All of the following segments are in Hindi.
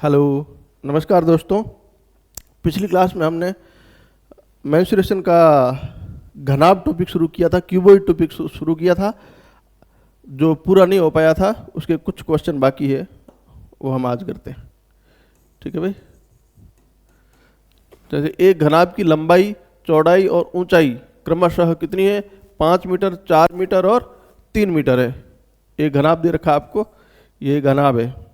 हेलो, नमस्कार दोस्तों। पिछली क्लास में हमने मेंस्ट्रुएशन का घनाभ टॉपिक शुरू किया था, क्यूबॉइड टॉपिक शुरू किया था। जो पूरा नहीं हो पाया था उसके कुछ क्वेश्चन बाकी है, वो हम आज करते हैं। ठीक है भाई। जैसे एक घनाभ की लंबाई, चौड़ाई और ऊंचाई क्रमशः कितनी है? 5 मीटर, 4 मीटर और 3 मीटर है। एक घनाभ दे रखा आपको, ये घनाभ है।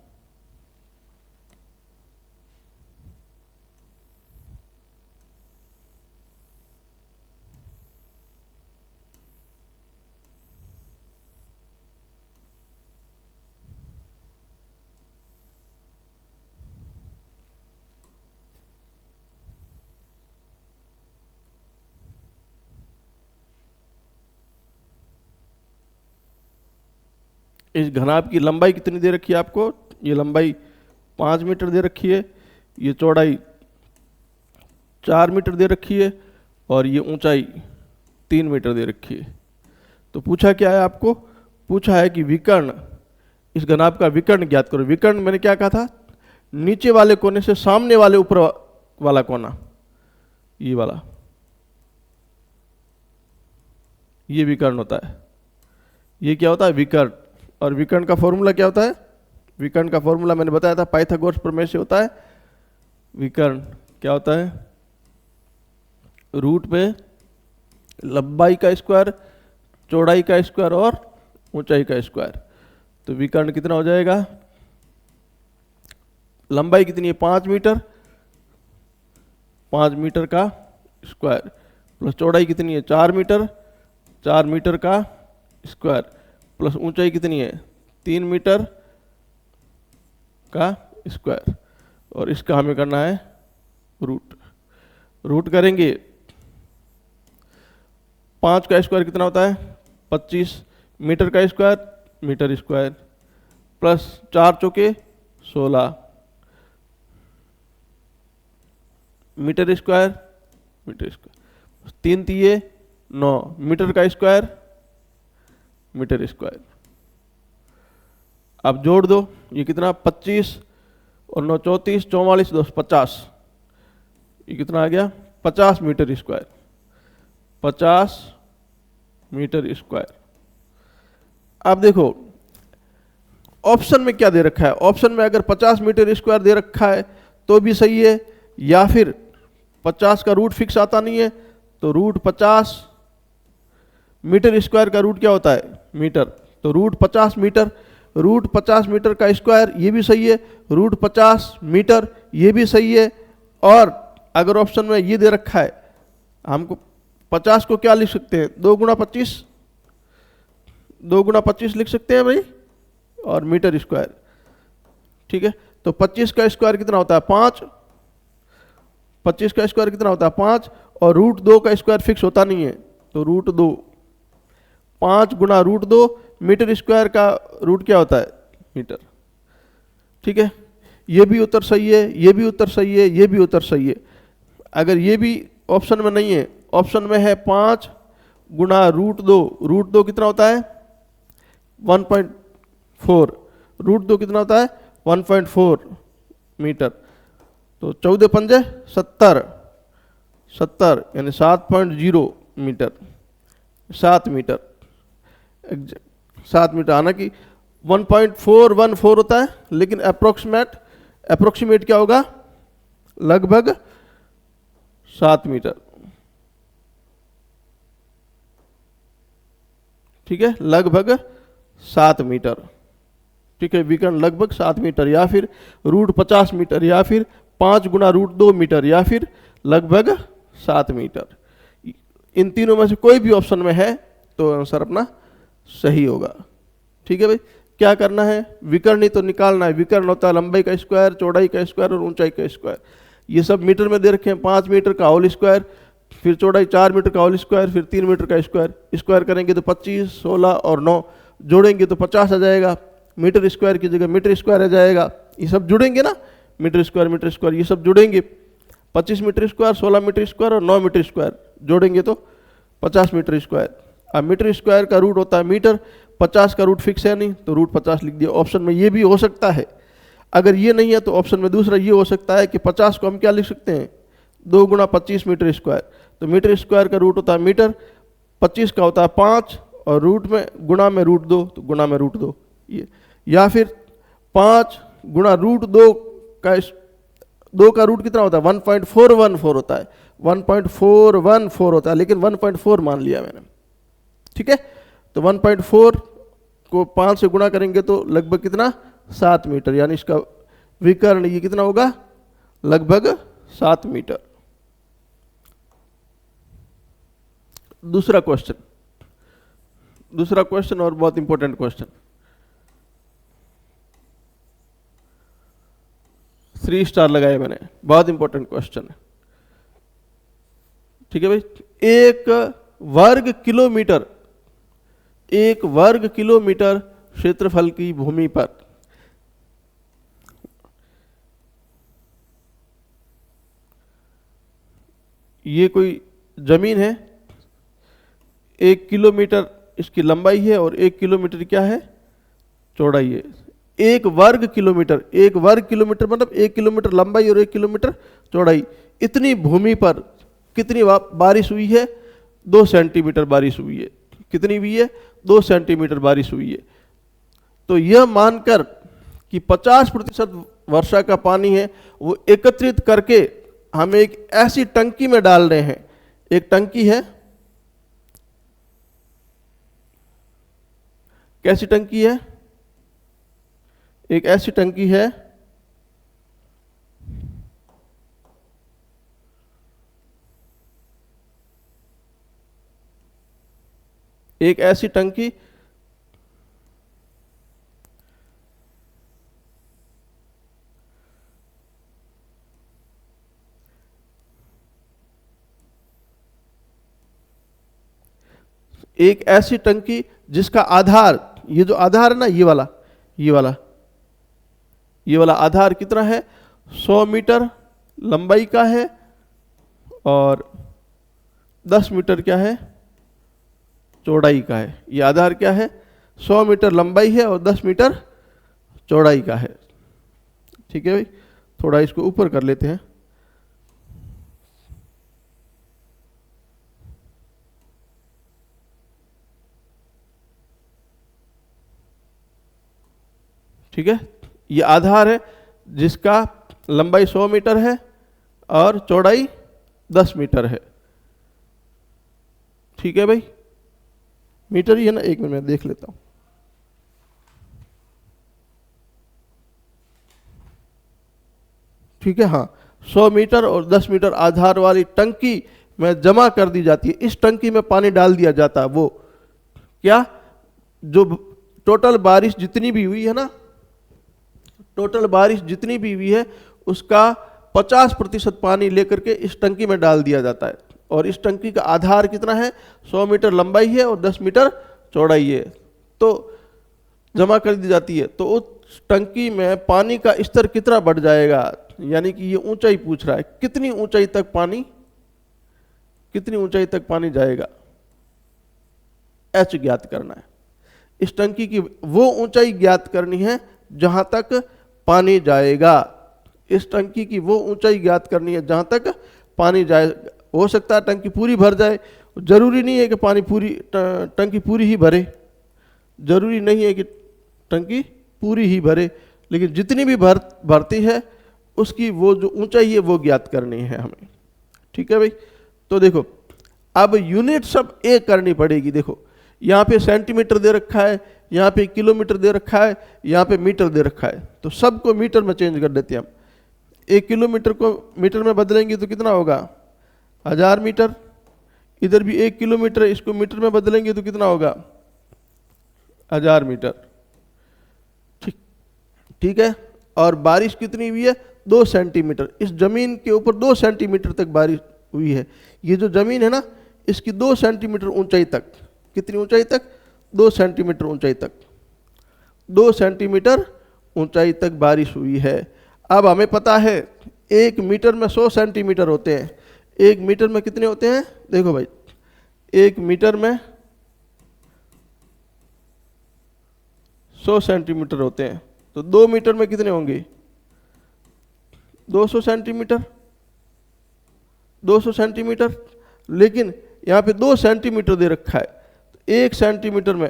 इस घनाभ की लंबाई कितनी दे रखी है आपको? ये लंबाई 5 मीटर दे रखी है, ये चौड़ाई 4 मीटर दे रखी है और ये ऊंचाई 3 मीटर दे रखी है। तो पूछा क्या है आपको? पूछा है कि विकर्ण, इस घनाभ का विकर्ण ज्ञात करो। विकर्ण मैंने क्या कहा था? नीचे वाले कोने से सामने वाले ऊपर वाला कोना, ये वाला, ये विकर्ण होता है। ये क्या होता है? विकर्ण। और विकर्ण का फॉर्मूला क्या होता है? विकर्ण का फॉर्मूला मैंने बताया था, पाइथागोरस प्रमेय से होता है। विकर्ण क्या होता है? रूट में लंबाई का स्क्वायर, चौड़ाई का स्क्वायर और ऊंचाई का स्क्वायर। तो विकर्ण कितना हो जाएगा? लंबाई कितनी है? 5 मीटर, 5 मीटर का स्क्वायर, प्लस चौड़ाई कितनी है? 4 मीटर, 4 मीटर का स्क्वायर, प्लस ऊंचाई कितनी है? 3 मीटर का स्क्वायर। और इसका हमें करना है रूट। रूट करेंगे, 5 का स्क्वायर कितना होता है? 25 मीटर का स्क्वायर, मीटर स्क्वायर, प्लस 4 चौके 16 मीटर स्क्वायर, मीटर स्क्वायर, 3 तिये 9 मीटर का स्क्वायर, मीटर स्क्वायर। अब जोड़ दो, ये कितना? 25 और 9 34, 44 2 50। ये कितना आ गया? 50 मीटर स्क्वायर, 50 मीटर स्क्वायर। अब देखो ऑप्शन में क्या दे रखा है। ऑप्शन में अगर 50 मीटर स्क्वायर दे रखा है तो भी सही है, या फिर 50 का रूट फिक्स आता नहीं है तो रूट 50 मीटर स्क्वायर का रूट क्या होता है? मीटर। तो रूट 50 मीटर, रूट 50 मीटर का स्क्वायर, ये भी सही है। रूट 50 मीटर, ये भी सही है। और अगर ऑप्शन में ये दे रखा है, हमको 50 को क्या लिख सकते हैं? 2 गुणा 25, 2 गुणा 25 लिख सकते हैं भाई, और मीटर स्क्वायर। ठीक है। तो 25 का स्क्वायर कितना होता है? 5। 25 का स्क्वायर कितना होता है? 5। और रूट 2 का स्क्वायर फिक्स होता नहीं है, तो रूट 2, 5 गुणा रूट 2, मीटर स्क्वायर का रूट क्या होता है? मीटर। ठीक है। ये भी उत्तर सही है, ये भी उत्तर सही है, ये भी उत्तर सही है। अगर ये भी ऑप्शन में नहीं है, ऑप्शन में है 5 गुणा रूट 2, रूट 2 कितना होता है? 1.4। रूट 2 कितना होता है? 1.4 मीटर। तो 14 पंजे 70, 70 यानी 7.0 मीटर, 7 मीटर, 7 मीटर। आना कि 1.414 होता है, लेकिन अप्रोक्सीमेट क्या होगा? लगभग 7 मीटर। ठीक है, लगभग 7 मीटर। ठीक है, विकर्ण लगभग 7 मीटर, या फिर रूट 50 मीटर, या फिर 5 गुणा रूट 2 मीटर, या फिर लगभग 7 मीटर। इन तीनों में से कोई भी ऑप्शन में है तो आंसर अपना सही होगा। ठीक है भाई। क्या करना है? विकर्ण ही तो निकालना है। विकर्ण होता है लंबाई का स्क्वायर, चौड़ाई का स्क्वायर और ऊंचाई का स्क्वायर। ये सब मीटर में दे रखे हैं। 5 मीटर का होल स्क्वायर, फिर चौड़ाई 4 मीटर का होल स्क्वायर, फिर 3 मीटर का स्क्वायर। स्क्वायर करेंगे तो 25, 16 और 9 जोड़ेंगे तो 50 आ जाएगा। मीटर स्क्वायर की जगह मीटर स्क्वायर आ जाएगा। ये सब जुड़ेंगे ना, मीटर स्क्वायर ये सब जुड़ेंगे। 25 मीटर स्क्वायर, 16 मीटर स्क्वायर और 9 मीटर स्क्वायर जोड़ेंगे तो 50 मीटर स्क्वायर। अब मीटर स्क्वायर का रूट होता है मीटर, 50 का रूट फिक्स है नहीं तो रूट 50 लिख दिया। ऑप्शन में ये भी हो सकता है। अगर ये नहीं है तो ऑप्शन में दूसरा ये हो सकता है कि 50 को हम क्या लिख सकते हैं, 2 गुणा 25 मीटर स्क्वायर। तो मीटर स्क्वायर का रूट होता है मीटर, 25 का होता है 5, और रूट में गुणा में रूट 2, तो गुणा में रूट 2 ये। या फिर 5 गुणा रूट 2 का 2 का रूट कितना होता है, 1.414 होता है, 1.414 होता है, लेकिन 1.4 मान लिया मैंने, ठीक है। तो 1.4 को 5 से गुणा करेंगे तो लगभग कितना, 7 मीटर, यानी इसका विकर्ण ये कितना होगा, लगभग 7 मीटर। दूसरा क्वेश्चन और बहुत इंपॉर्टेंट क्वेश्चन, 3 स्टार लगाए मैंने, बहुत इंपॉर्टेंट क्वेश्चन है, ठीक है भाई। एक वर्ग किलोमीटर क्षेत्रफल की भूमि पर ये कोई जमीन है, 1 किलोमीटर इसकी लंबाई है और 1 किलोमीटर क्या है, चौड़ाई है। 1 वर्ग किलोमीटर मतलब 1 किलोमीटर लंबाई और 1 किलोमीटर चौड़ाई, इतनी भूमि पर कितनी बारिश हुई है, 2 सेंटीमीटर बारिश हुई है। कितनी हुई है, 2 सेंटीमीटर बारिश हुई है। तो यह मानकर कि 50% वर्षा का पानी है वो एकत्रित करके हम एक ऐसी टंकी में डाल रहे हैं, एक टंकी है, कैसी टंकी है, एक ऐसी टंकी है एक ऐसी टंकी जिसका आधार, ये जो आधार है ना, ये वाला आधार कितना है, 100 मीटर लंबाई का है और 10 मीटर क्या है, चौड़ाई का है। ये आधार क्या है, 100 मीटर लंबाई है और 10 मीटर चौड़ाई का है, ठीक है भाई। थोड़ा इसको ऊपर कर लेते हैं, ठीक है। ये आधार है जिसका लंबाई 100 मीटर है और चौड़ाई 10 मीटर है, ठीक है भाई। मीटर ही है ना, एक मिनट में देख लेता हूं, ठीक है, हाँ। 100 मीटर और 10 मीटर आधार वाली टंकी में जमा कर दी जाती है। इस टंकी में पानी डाल दिया जाता है, वो क्या, जो टोटल बारिश जितनी भी हुई है ना, टोटल बारिश जितनी भी हुई है उसका 50% पानी लेकर के इस टंकी में डाल दिया जाता है। और इस टंकी का आधार कितना है, 100 मीटर लंबाई है और 10 मीटर चौड़ाई है, तो जमा कर दी जाती है। तो उस टंकी में पानी का स्तर कितना बढ़ जाएगा, यानी कि ये ऊंचाई पूछ रहा है, कितनी ऊंचाई तक पानी जाएगा, एच ज्ञात करना है। इस टंकी की वो ऊंचाई ज्ञात करनी है जहां तक पानी जाएगा। इस टंकी की वो ऊंचाई ज्ञात करनी है जहां तक पानी जाए। हो सकता है टंकी पूरी भर जाए, जरूरी नहीं है कि टंकी पूरी ही भरे, जरूरी नहीं है कि टंकी पूरी ही भरे, लेकिन जितनी भी भरती है उसकी वो जो ऊंचाई है वो ज्ञात करनी है हमें, ठीक है भाई। तो देखो अब यूनिट सब एक करनी पड़ेगी। देखो यहाँ पे सेंटीमीटर दे रखा है, यहाँ पे किलोमीटर दे रखा है, यहाँ पे मीटर दे रखा है, तो सबको मीटर में चेंज कर देते हैं हम। 1 किलोमीटर को मीटर में बदलेंगे तो कितना होगा, 1000 मीटर। इधर भी 1 किलोमीटर है, इसको मीटर में बदलेंगे तो कितना होगा, 1000 मीटर, ठीक है। और बारिश कितनी हुई है, 2 सेंटीमीटर। इस जमीन के ऊपर 2 सेंटीमीटर तक बारिश हुई है। ये जो जमीन है ना, इसकी 2 सेंटीमीटर ऊंचाई तक, कितनी ऊंचाई तक, 2 सेंटीमीटर ऊंचाई तक, 2 सेंटीमीटर ऊंचाई तक बारिश हुई है। अब हमें पता है 1 मीटर में 100 सेंटीमीटर होते हैं। 1 मीटर में कितने होते हैं, देखो भाई, 1 मीटर में 100 सेंटीमीटर होते हैं, तो 2 मीटर में कितने होंगे, 200 सेंटीमीटर, 200 सेंटीमीटर, लेकिन यहाँ पे 2 सेंटीमीटर दे रखा है। 1 सेंटीमीटर में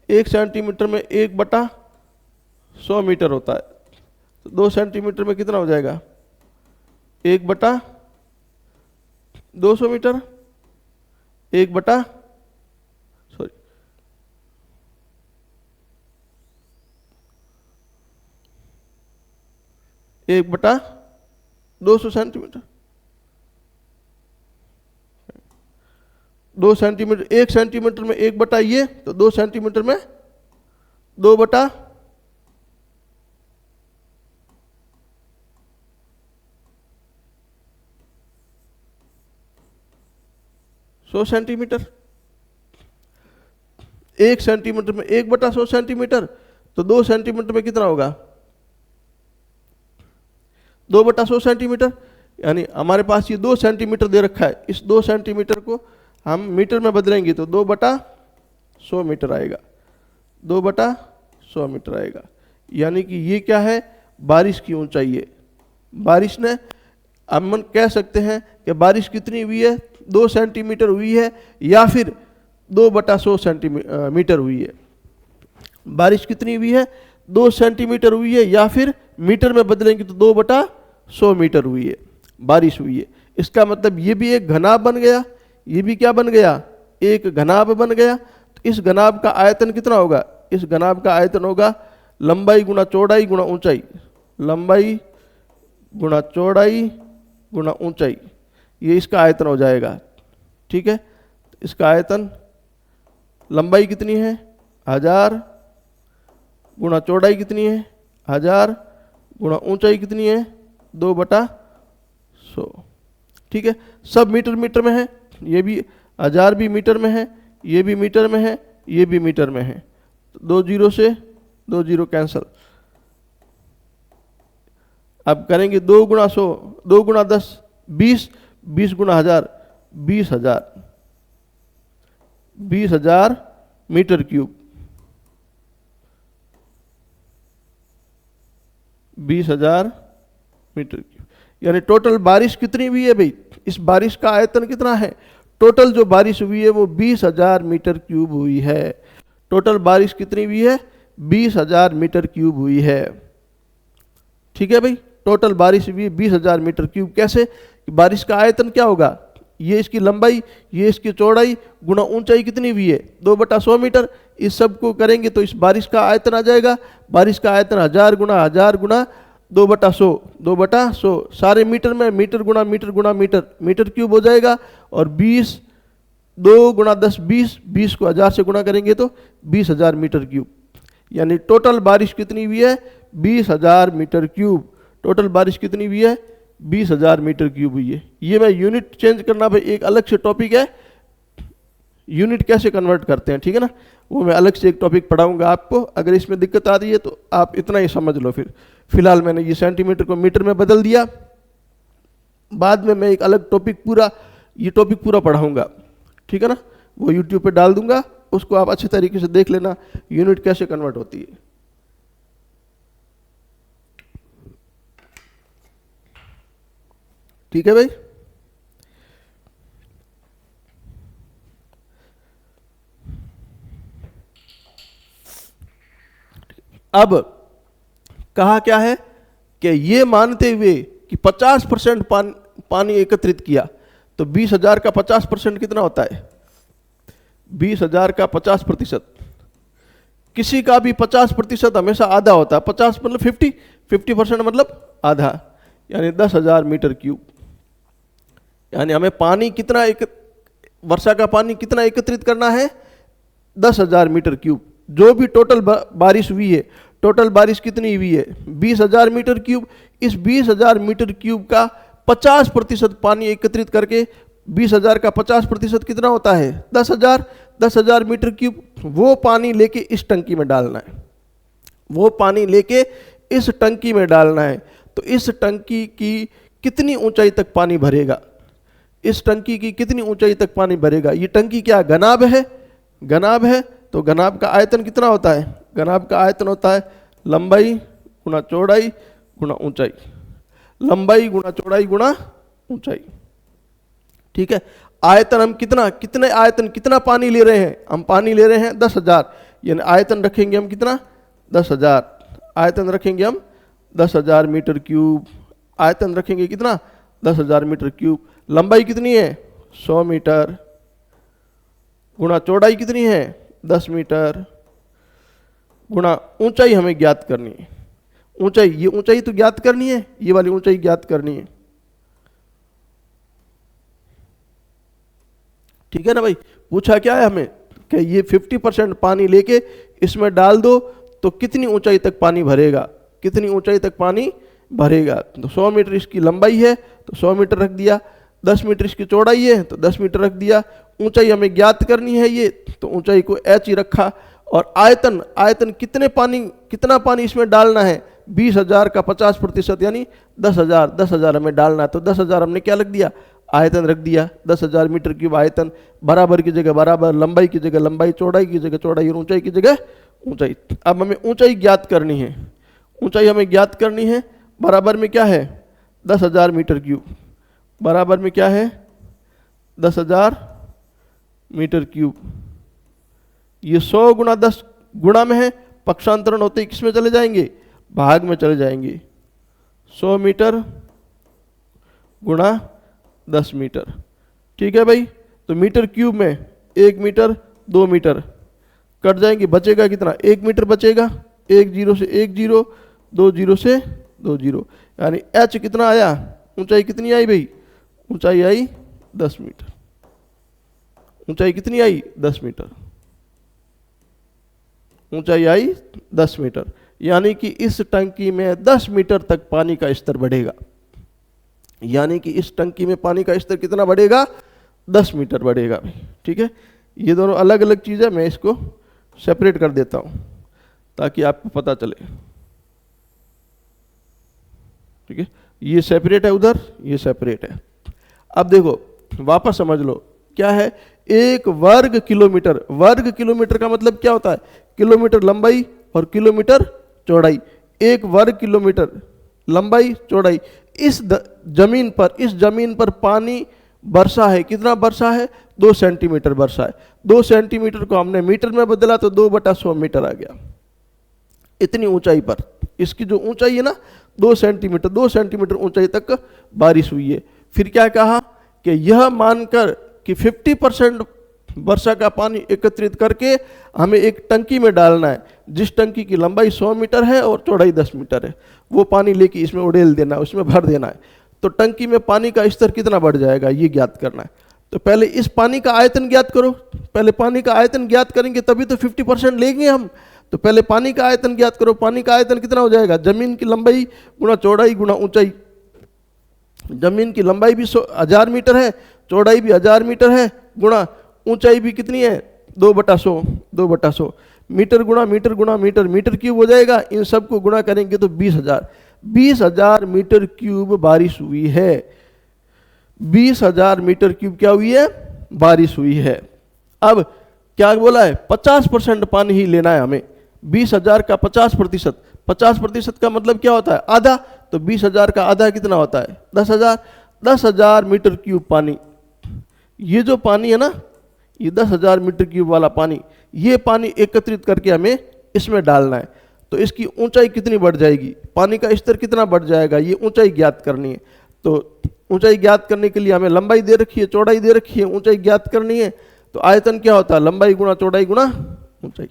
1/100 मीटर होता है। तो 2 सेंटीमीटर में कितना हो जाएगा? 1/200 मीटर, 1/200 सेंटीमीटर। 2 सेंटीमीटर, 1 सेंटीमीटर में 1/, ये तो 2 सेंटीमीटर में 2/100 सेंटीमीटर। 1 सेंटीमीटर में 1/100 सेंटीमीटर, तो 2 सेंटीमीटर में कितना होगा? 2/100 सेंटीमीटर। यानी हमारे पास ये 2 सेंटीमीटर दे रखा है, इस 2 सेंटीमीटर को हम मीटर में बदलेंगे तो 2/100 मीटर आएगा, 2/100 मीटर आएगा। यानी कि ये क्या है? बारिश की ऊंचाई है। बारिश ने, हम कह सकते हैं कि बारिश कितनी हुई है? 2 सेंटीमीटर हुई है, या फिर 2/100 सेंटीमीटर हुई है। बारिश कितनी हुई है? 2 सेंटीमीटर हुई है, या फिर मीटर में बदलेंगे तो 2/100 मीटर हुई है, बारिश हुई है। इसका मतलब ये भी एक घनाभ बन गया, ये भी क्या बन गया? एक घनाभ बन गया। तो इस घनाभ का आयतन कितना होगा? इस घनाभ का आयतन होगा लंबाई गुणा चौड़ाई गुणा ऊंचाई, लंबाई गुणा चौड़ाई गुणा ऊंचाई, ये इसका आयतन हो जाएगा। ठीक है, इसका आयतन, लंबाई कितनी है? 1000 गुणा चौड़ाई कितनी है? 1000 गुणा ऊंचाई कितनी है? 2/100। ठीक है, सब मीटर मीटर में है। ये भी 1000 भी मीटर में है, ये भी मीटर में है, ये भी मीटर में है। तो 2 0 से 2 0 कैंसल। अब करेंगे 2 गुणा 100, 2 गुणा 10 20, 20 गुणा 1000 20,000, 20,000 मीटर क्यूब, 20,000 मीटर क्यूब। यानी टोटल बारिश कितनी हुई है भाई? इस बारिश का आयतन कितना है? टोटल जो बारिश हुई है वो 20,000 मीटर क्यूब हुई है। टोटल बारिश कितनी हुई है? 20,000 मीटर क्यूब हुई है। ठीक है भाई, टोटल बारिश हुई है 20,000 मीटर क्यूब। कैसे? बारिश का आयतन क्या होगा? ये इसकी लंबाई, ये इसकी चौड़ाई गुणा ऊंचाई कितनी हुई है? 2/100 मीटर। इस सब को करेंगे तो इस बारिश का आयतन आ जाएगा। बारिश का आयतन 1000 गुणा 2/100, 2/100 सारे मीटर में, मीटर गुणा मीटर गुणा मीटर, मीटर क्यूब हो जाएगा। और 20, 2 गुणा 10 20, 20 को 1000 से गुणा करेंगे तो 20,000 मीटर क्यूब। यानी टोटल बारिश कितनी हुई है? 20,000 मीटर क्यूब। टोटल बारिश कितनी हुई है? 20,000 मीटर क्यूब हुई है। ये मैं यूनिट चेंज करना भाई एक अलग से टॉपिक है, यूनिट कैसे कन्वर्ट करते हैं, ठीक है ना, वो मैं अलग से एक टॉपिक पढ़ाऊंगा आपको। अगर इसमें दिक्कत आ रही है तो आप इतना ही समझ लो। फिलहाल मैंने ये सेंटीमीटर को मीटर में बदल दिया, बाद में मैं एक अलग टॉपिक ये टॉपिक पूरा पढ़ाऊंगा, ठीक है ना, वो यूट्यूब पे डाल दूंगा, उसको आप अच्छे तरीके से देख लेना यूनिट कैसे कन्वर्ट होती है। ठीक है भाई। अब कहा क्या है कि ये मानते हुए कि 50% पानी एकत्रित किया, तो 20,000 का 50% कितना होता है? 20,000 का 50%, किसी का भी 50% हमेशा आधा होता है। 50 मतलब 50% मतलब आधा, यानी 10,000 मीटर क्यूब। यानी हमें पानी कितना वर्षा का पानी कितना एकत्रित करना है? 10,000 मीटर क्यूब। जो भी टोटल बारिश हुई है, टोटल बारिश कितनी हुई है? 20,000 मीटर क्यूब। इस 20,000 मीटर क्यूब का 50% पानी एकत्रित करके 20,000 का 50% कितना होता है? 10,000 मीटर क्यूब। वो पानी लेके इस टंकी में डालना है, वो पानी लेके इस टंकी में डालना है। तो इस टंकी की कितनी ऊंचाई तक पानी भरेगा? इस टंकी की कितनी ऊंचाई तक पानी भरेगा? ये टंकी क्या घनाभ है? घनाभ है। तो घनाभ का आयतन कितना होता है? घनाभ का आयतन होता है लंबाई गुणा चौड़ाई गुणा ऊंचाई। लंबाई गुणा चौड़ाई गुणा ऊंचाई। ठीक है, आयतन हम कितने आयतन, कितना पानी ले रहे हैं, हम पानी ले रहे हैं 10,000, यानी आयतन रखेंगे हम कितना, 10,000, आयतन रखेंगे हम 10,000 मीटर क्यूब, आयतन रखेंगे कितना, 10,000 मीटर क्यूब। लंबाई कितनी है, 100 मीटर, गुणा चौड़ाई कितनी है, 10 मीटर, गुणा ऊंचाई हमें ज्ञात करनी है। ऊंचाई, ये ऊंचाई तो ज्ञात करनी है, ये वाली ऊंचाई ज्ञात करनी है। ठीक है ना भाई, पूछा क्या है हमें कि ये 50% पानी लेके इसमें डाल दो तो कितनी ऊंचाई तक पानी भरेगा, कितनी ऊंचाई तक पानी भरेगा। तो 100 मीटर इसकी लंबाई है तो 100 मीटर रख दिया, 10 मीटर इसकी चौड़ाई है तो 10 मीटर रख दिया। ऊंचाई हमें ज्ञात करनी है ये, तो ऊंचाई को h ही रखा। और आयतन, आयतन कितना पानी इसमें डालना है, 20,000 का 50% यानी 10,000 हमें डालना है। तो 10,000 हमने क्या रख दिया, आयतन रख दिया, 10,000 मीटर क्यूब आयतन, बराबर की जगह बराबर, लंबाई की जगह लंबाई, चौड़ाई की जगह चौड़ाई और ऊंचाई की जगह ऊंचाई। अब हमें ऊंचाई ज्ञात करनी है, ऊंचाई हमें ज्ञात करनी है, बराबर में क्या है 10,000 मीटर क्यूब, बराबर में क्या है 10,000 मीटर क्यूब। ये 100 गुणा 10 गुणा में है, पक्षांतरण होते ही किस में चले जाएंगे, भाग में चले जाएंगे। 100 मीटर गुणा 10 मीटर। ठीक है भाई, तो मीटर क्यूब में 1 मीटर 2 मीटर कट जाएंगे, बचेगा कितना, 1 मीटर बचेगा, 1 0 से 1 0, 2 0 से 2 0, यानी h कितना आया, ऊंचाई कितनी आई भाई, ऊंचाई आई 10 मीटर, ऊंचाई कितनी आई 10 मीटर, ऊंचाई आई 10 मीटर। यानी कि इस टंकी में 10 मीटर तक पानी का स्तर बढ़ेगा, यानी कि इस टंकी में पानी का स्तर कितना बढ़ेगा, 10 मीटर बढ़ेगा भाई। ठीक है, ये दोनों अलग अलग चीज़ है, मैं इसको सेपरेट कर देता हूँ ताकि आपको पता चले। ठीक है, ये सेपरेट है उधर, ये सेपरेट है। अब देखो वापस समझ लो क्या है, 1 वर्ग किलोमीटर, वर्ग किलोमीटर का मतलब क्या होता है, किलोमीटर लंबाई और किलोमीटर चौड़ाई। 1 वर्ग किलोमीटर लंबाई चौड़ाई। इस जमीन पर पानी वर्षा है, कितना वर्षा है, 2 सेंटीमीटर वर्षा है। 2 सेंटीमीटर को हमने मीटर में बदला तो 2/100 मीटर आ गया। इतनी ऊंचाई पर इसकी जो ऊंचाई है ना 2 सेंटीमीटर, 2 सेंटीमीटर ऊंचाई तक बारिश हुई है। फिर क्या कहा कि यह मानकर कि 50% वर्षा का पानी एकत्रित करके हमें एक टंकी में डालना है, जिस टंकी की लंबाई 100 मीटर है और चौड़ाई 10 मीटर है। वो पानी लेके इसमें उड़ेल देना है, उसमें भर देना है। तो टंकी में पानी का स्तर कितना बढ़ जाएगा ये ज्ञात करना है। तो पहले इस पानी का आयतन ज्ञात करो, पहले पानी का आयतन ज्ञात करेंगे तभी तो 50% लेंगे हम। तो पहले पानी का आयतन ज्ञात करो, पानी का आयतन कितना हो जाएगा, जमीन की लंबाई गुणा चौड़ाई गुणा ऊंचाई। जमीन की लंबाई भी 1000 मीटर है, चौड़ाई भी 1000 मीटर है, गुणा ऊंचाई भी कितनी है 2/100, 2/100 मीटर गुणा मीटर गुणा मीटर, मीटर क्यूब हो जाएगा। इन सबको गुणा करेंगे तो 20,000 मीटर क्यूब बारिश हुई है। 20,000 मीटर क्यूब क्या हुई है, बारिश हुई है। अब क्या बोला है, 50% पानी ही लेना है हमें। 20,000 का 50%, 50% का मतलब क्या होता है, आधा। तो 20,000 का आधा कितना होता है, 10,000। 10,000 मीटर क्यूब पानी, ये जो पानी है ना, ये 10,000 मीटर क्यूब वाला पानी, ये पानी एकत्रित करके हमें इसमें डालना है। तो इसकी ऊंचाई कितनी बढ़ जाएगी, पानी का स्तर कितना बढ़ जाएगा, ये ऊंचाई ज्ञात करनी है। तो ऊंचाई ज्ञात करने के लिए हमें लंबाई दे रखी है, चौड़ाई दे रखी है, ऊंचाई ज्ञात करनी है। तो आयतन क्या होता है, लंबाई गुणा चौड़ाई गुणा ऊंचाई।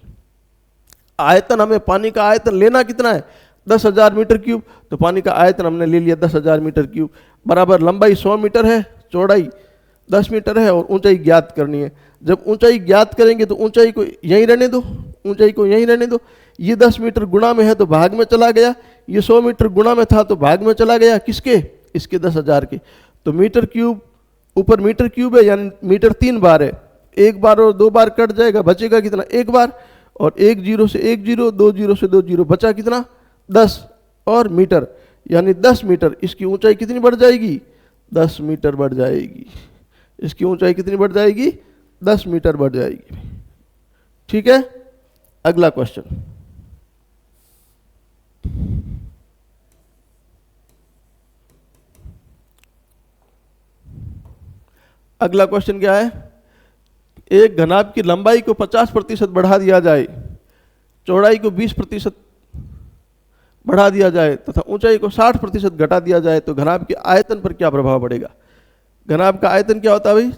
आयतन, हमें पानी का आयतन लेना कितना है, 10,000 मीटर क्यूब। तो पानी का आयतन हमने ले लिया 10,000 मीटर क्यूब, बराबर लंबाई 100 मीटर है, चौड़ाई 10 मीटर है और ऊंचाई ज्ञात करनी है। जब ऊंचाई ज्ञात करेंगे तो ऊंचाई को यहीं रहने दो, ऊंचाई को यहीं रहने दो। ये 10 मीटर गुणा में है तो भाग में चला गया, ये 100 मीटर गुणा में था तो भाग में चला गया, किसके, इसके 10,000 के। तो मीटर क्यूब ऊपर मीटर क्यूब है, यानी मीटर 3 बार है, 1 बार और 2 बार कट जाएगा, बचेगा कितना 1 बार। और 1 0 से 1 0, 2 0 से 2 0, बचा कितना 10 और मीटर, यानी 10 मीटर। इसकी ऊंचाई कितनी बढ़ जाएगी, 10 मीटर बढ़ जाएगी। इसकी ऊंचाई कितनी बढ़ जाएगी, 10 मीटर बढ़ जाएगी। ठीक है, अगला क्वेश्चन। अगला क्वेश्चन क्या है, एक घनाभ की लंबाई को 50% बढ़ा दिया जाए, चौड़ाई को 20% बढ़ा दिया जाए तथा ऊंचाई को 60% घटा दिया जाए तो घनाभ के आयतन पर क्या प्रभाव पड़ेगा। घनाभ का आयतन क्या होता है भाई,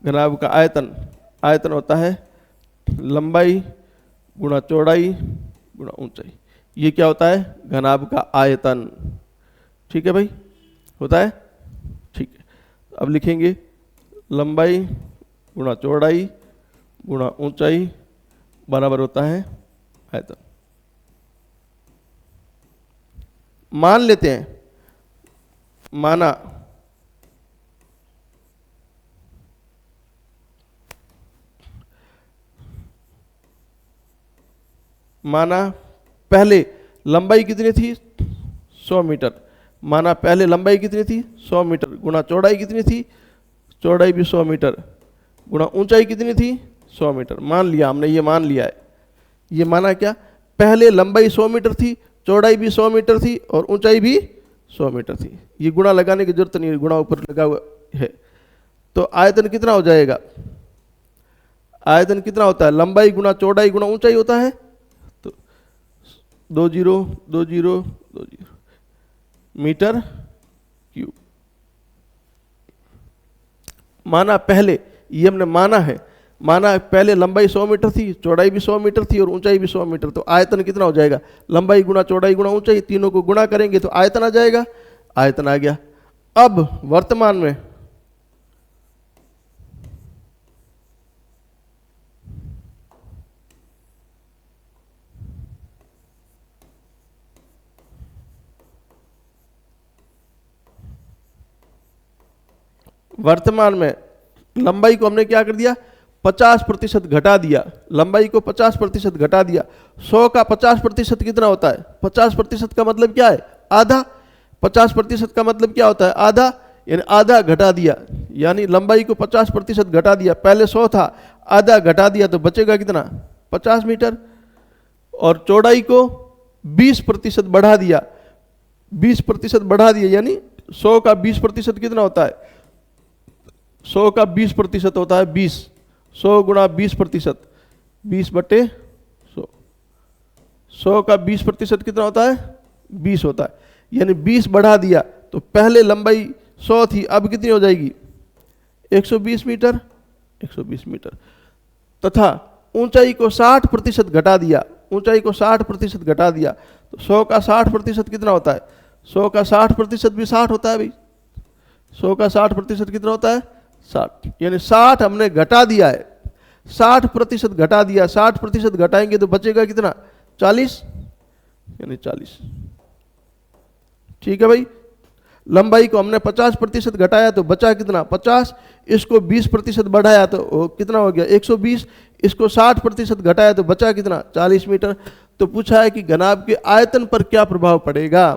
घनाभ का आयतन, आयतन होता है लंबाई गुणा चौड़ाई गुणा ऊंचाई। ये क्या होता है, घनाभ का आयतन। ठीक है भाई, होता है, ठीक है। अब लिखेंगे लंबाई गुणा चौड़ाई गुणा ऊंचाई बराबर होता है आयतन। मान लेते हैं, माना पहले लंबाई कितनी थी 100 मीटर, माना पहले लंबाई कितनी थी 100 मीटर गुणा चौड़ाई कितनी थी, चौड़ाई भी 100 मीटर गुणा ऊंचाई कितनी थी 100 मीटर। मान लिया हमने, ये मान लिया है। ये माना क्या, पहले लंबाई 100 मीटर थी, चौड़ाई भी 100 मीटर थी और ऊंचाई भी 100 मीटर थी। ये गुणा लगाने की जरूरत नहीं है, गुणा ऊपर लगा हुआ है। तो आयतन कितना हो जाएगा, आयतन कितना होता है, लंबाई गुणा चौड़ाई गुणा ऊंचाई होता है। तो 2 0 2 0 2 0 मीटर क्यूब। माना पहले, ये हमने माना है, माना पहले लंबाई 100 मीटर थी, चौड़ाई भी 100 मीटर थी और ऊंचाई भी 100 मीटर। तो आयतन कितना हो जाएगा, लंबाई गुणा चौड़ाई गुणा ऊंचाई, तीनों को गुणा करेंगे तो आयतन आ जाएगा, आयतन आ गया। अब वर्तमान में लंबाई को हमने क्या कर दिया, 50% घटा दिया, लंबाई को 50% घटा दिया। 100 का 50% कितना होता है, 50% का मतलब क्या है, आधा। 50% का मतलब क्या होता है, आधा, यानी आधा घटा दिया, यानी लंबाई को 50% घटा दिया। पहले 100 था, आधा घटा दिया तो बचेगा कितना 50 मीटर। और चौड़ाई को 20% बढ़ा दिया, 20% बढ़ा दिया, यानी 100 का 20% कितना होता है, 100 का 20% होता है 20, 100 गुणा 20%, 20/100, 100 का 20% कितना होता है 20 होता है, यानी 20 बढ़ा दिया। तो पहले लंबाई 100 थी, अब कितनी हो जाएगी 120 मीटर, 120 मीटर। तथा ऊंचाई को 60% घटा दिया, ऊंचाई को 60% घटा दिया। तो 100 का 60% कितना होता है, 100 का 60% भी 60 होता है भाई, 100 का 60% कितना होता है 60, यानी 60 हमने घटा दिया है, 60% घटा दिया। 60% घटाएंगे तो बचेगा कितना 40, यानी 40। ठीक है भाई, लंबाई को हमने 50% घटाया तो बचा कितना 50, इसको 20% बढ़ाया तो कितना हो गया 120, इसको 60% घटाया तो बचा कितना 40 मीटर। तो पूछा है कि घनाभ के आयतन पर क्या प्रभाव पड़ेगा,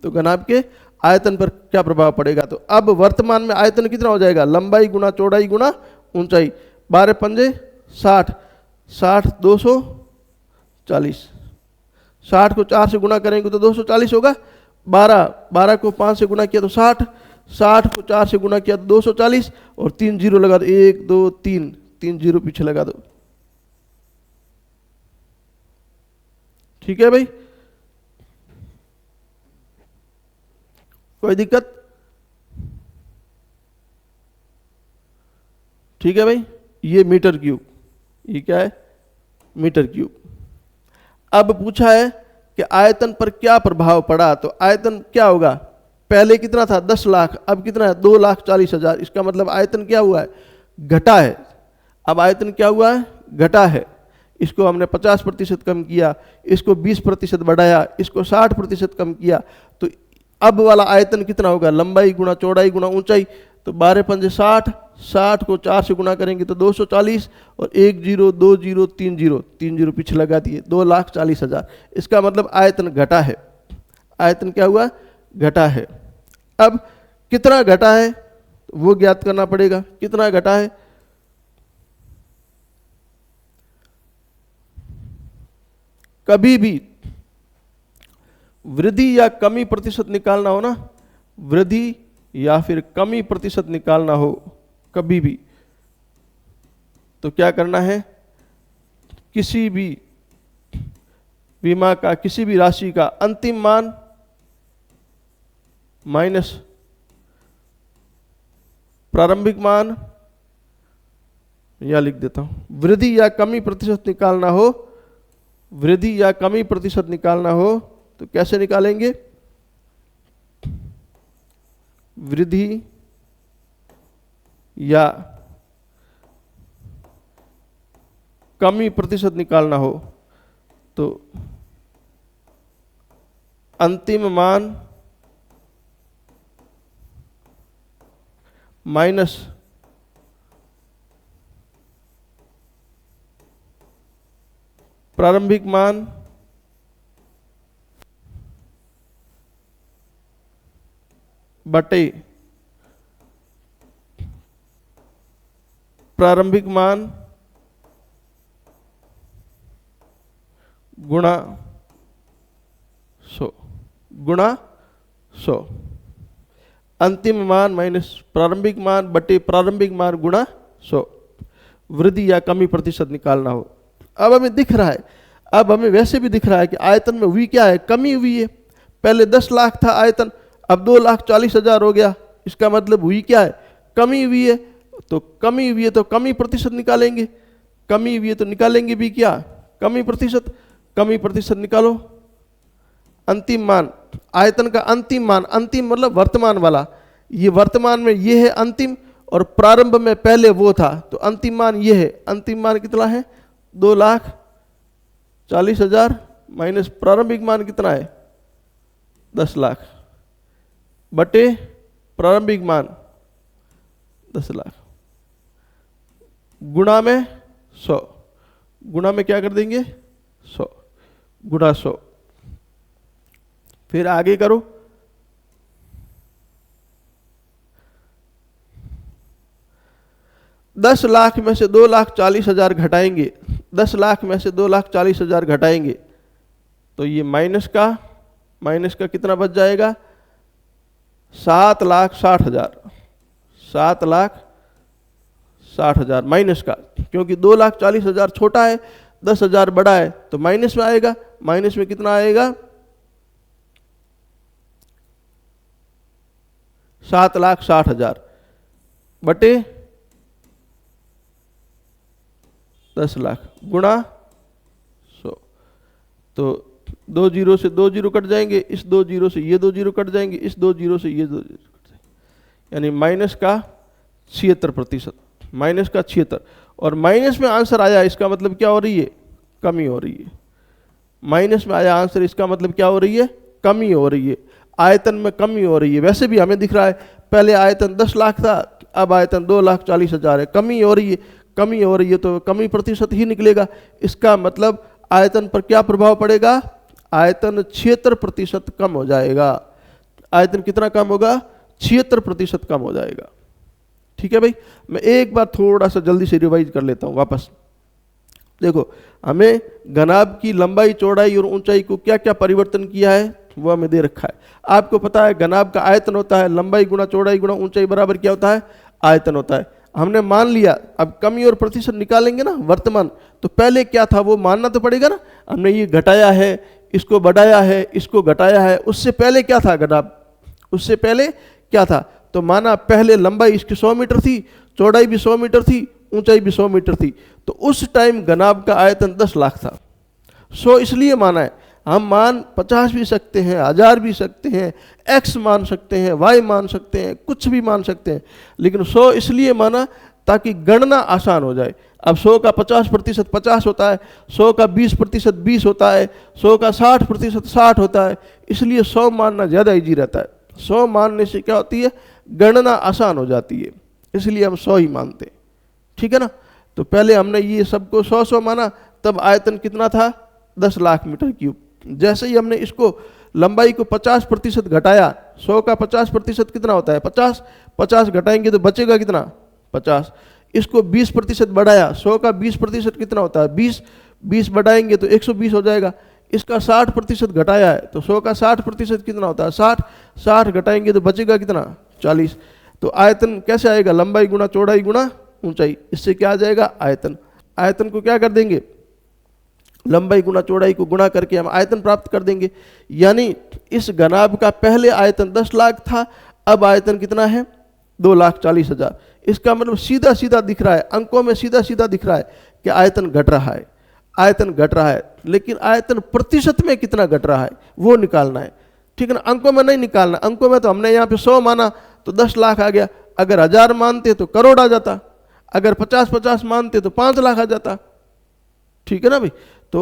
तो घनाभ के आयतन पर क्या प्रभाव पड़ेगा। तो अब वर्तमान में आयतन कितना हो जाएगा, लंबाई गुणा चौड़ाई गुणा ऊंचाई, 12 पंजे 60, 60 240, 60 को 4 से गुणा करेंगे तो 240 होगा। 12 को 5 से गुणा किया तो 60, 60 को 4 से गुणा किया तो 240, और 3 जीरो लगा दो, 1 2 3, 3 जीरो पीछे लगा दो। ठीक है भाई, कोई दिक्कत। ठीक है भाई, ये मीटर क्यूब, ये क्या है मीटर क्यूब। अब पूछा है कि आयतन पर क्या प्रभाव पड़ा, तो आयतन क्या होगा, पहले कितना था 10 लाख, अब कितना है 2,40,000। इसका मतलब आयतन क्या हुआ है, घटा है। अब आयतन क्या हुआ है, घटा है। इसको हमने 50% कम किया, इसको 20% बढ़ाया, इसको 60% कम किया। तो अब वाला आयतन कितना होगा, लंबाई गुणा चौड़ाई गुणा ऊंचाई। तो 12 पंजे 60, 60 को 4 से गुणा करेंगे तो 240, और 1 जीरो 2 जीरो 3 जीरो, 3 जीरो पीछे लगा दिए, 2,40,000। इसका मतलब आयतन घटा है। आयतन क्या हुआ, घटा है। अब कितना घटा है वो ज्ञात करना पड़ेगा, कितना घटा है। कभी भी वृद्धि या कमी प्रतिशत निकालना हो ना, वृद्धि या फिर कमी प्रतिशत निकालना हो कभी भी, तो क्या करना है, किसी भी बीमा का किसी भी राशि का अंतिम मान माइनस प्रारंभिक मान, या लिख देता हूं, वृद्धि या कमी प्रतिशत निकालना हो, वृद्धि या कमी प्रतिशत निकालना हो तो कैसे निकालेंगे, वृद्धि या कमी प्रतिशत निकालना हो तो अंतिम मान माइनस प्रारंभिक मान बटे प्रारंभिक मान गुणा 100, गुणा 100, अंतिम मान माइनस प्रारंभिक मान बटे प्रारंभिक मान गुणा 100, वृद्धि या कमी प्रतिशत निकालना हो। अब हमें दिख रहा है, अब हमें वैसे भी दिख रहा है कि आयतन में हुई क्या है, कमी हुई है। पहले 10 लाख था आयतन, अब 2,40,000 हो गया, इसका मतलब हुई क्या है, कमी हुई है। तो कमी हुई है तो कमी प्रतिशत निकालेंगे, कमी हुई है तो निकालेंगे भी क्या, कमी प्रतिशत। कमी प्रतिशत निकालो, अंतिम मान, आयतन का अंतिम मान, अंतिम मतलब वर्तमान वाला, ये वर्तमान में ये है अंतिम, और प्रारंभ में पहले वो था, तो अंतिम मान ये है। अंतिम मान कितना है, 2,40,000 माइनस प्रारंभिक मान कितना है 10 लाख बटे प्रारंभिक मान 10 लाख गुणा में 100, गुणा में क्या कर देंगे 100, गुणा 100, फिर आगे करो, दस लाख में से 2,40,000 घटाएंगे, 10 लाख में से 2,40,000 घटाएंगे तो ये माइनस का कितना बच जाएगा 7,60,000, 7,60,000 माइनस का, क्योंकि 2,40,000 छोटा है, 10,000 बड़ा है तो माइनस में आएगा। माइनस में कितना आएगा 7,60,000 बटे 10 लाख गुणा 100, तो 2 जीरो से 2 जीरो कट जाएंगे, इस 2 जीरो से ये 2 जीरो कट जाएंगे, इस 2 जीरो से ये 2 जीरो कट जाएंगे, यानी माइनस का 76%, माइनस का 76, और माइनस में आंसर आया, इसका मतलब क्या हो रही है, कमी हो रही है। माइनस में आया आंसर, इसका मतलब क्या हो रही है, कमी हो रही है, आयतन में कमी हो रही है। वैसे भी हमें दिख रहा है पहले आयतन 10 लाख था, अब आयतन 2,40,000 है, कमी हो रही है, कमी हो रही है तो कमी प्रतिशत ही निकलेगा। इसका मतलब आयतन पर क्या प्रभाव पड़ेगा, आयतन 76% कम हो जाएगा। आयतन कितना कम होगा, 76% कम हो जाएगा। ठीक है भाई, मैं एक बार थोड़ा सा जल्दी से रिवाइज कर लेता हूँ वापस। देखो, हमें घनाभ की लंबाई, चौड़ाई और ऊंचाई को क्या क्या परिवर्तन किया है वो हमें दे रखा है। आपको पता है घनाभ का आयतन होता है लंबाई गुणा चौड़ाई गुणा ऊंचाई बराबर क्या होता है, आयतन होता है। हमने मान लिया, अब कमी और प्रतिशत निकालेंगे ना वर्तमान, तो पहले क्या था वो मानना तो पड़ेगा ना। हमने ये घटाया है, इसको बढ़ाया है, इसको घटाया है, उससे पहले क्या था घनाभ, उससे पहले क्या था, तो माना पहले लंबाई इसकी 100 मीटर थी, चौड़ाई भी 100 मीटर थी, ऊंचाई भी 100 मीटर थी, तो उस टाइम घनाभ का आयतन 10 लाख था। 100 इसलिए माना है, हम मान 50 भी सकते हैं, 1000 भी सकते हैं, x मान सकते हैं, y मान सकते हैं, कुछ भी मान सकते हैं, लेकिन 100 इसलिए माना ताकि गणना आसान हो जाए। अब 100 का 50% 50 होता है, 100 का 20% 20 होता है, 100 का 60% 60 होता है, इसलिए 100 मानना ज़्यादा ईजी रहता है। 100 मानने से क्या होती है, गणना आसान हो जाती है, इसलिए हम 100 ही मानते हैं। ठीक है ना, तो पहले हमने ये सबको 100 माना, तब आयतन कितना था 10 लाख मीटर क्यूब। जैसे ही हमने इसको लंबाई को 50% घटाया, 100 का 50% कितना होता है 50, 50 घटाएंगे तो बचेगा कितना 50, इसको 20% बढ़ाया, 100 का 20% कितना होता है 20, 20 बढ़ाएंगे तो 120 हो जाएगा, इसका 60% घटाया है, तो 100 का 60% कितना होता है 60, 60 घटाएंगे तो बचेगा कितना 40। तो आयतन कैसे आएगा, लंबाई गुणा चौड़ाई गुणा ऊंचाई, इससे क्या आ जाएगा आयतन। आयतन को क्या कर देंगे, लंबाई गुणा चौड़ाई को गुणा करके हम आयतन प्राप्त कर देंगे। यानी इस घनाभ का पहले आयतन 10 लाख था, अब आयतन कितना है 2,40,000। इसका मतलब सीधा सीधा दिख रहा है, अंकों में सीधा सीधा दिख रहा है कि आयतन घट रहा है, आयतन घट रहा है। लेकिन आयतन प्रतिशत में कितना घट रहा है वो निकालना है, ठीक है ना, अंकों में नहीं निकालना। अंकों में तो हमने यहाँ पे 100 माना तो 10 लाख आ गया, अगर 1000 मानते तो करोड़ आ जाता, अगर 50-50 मानते तो 5 लाख आ जाता, ठीक है ना भाई। तो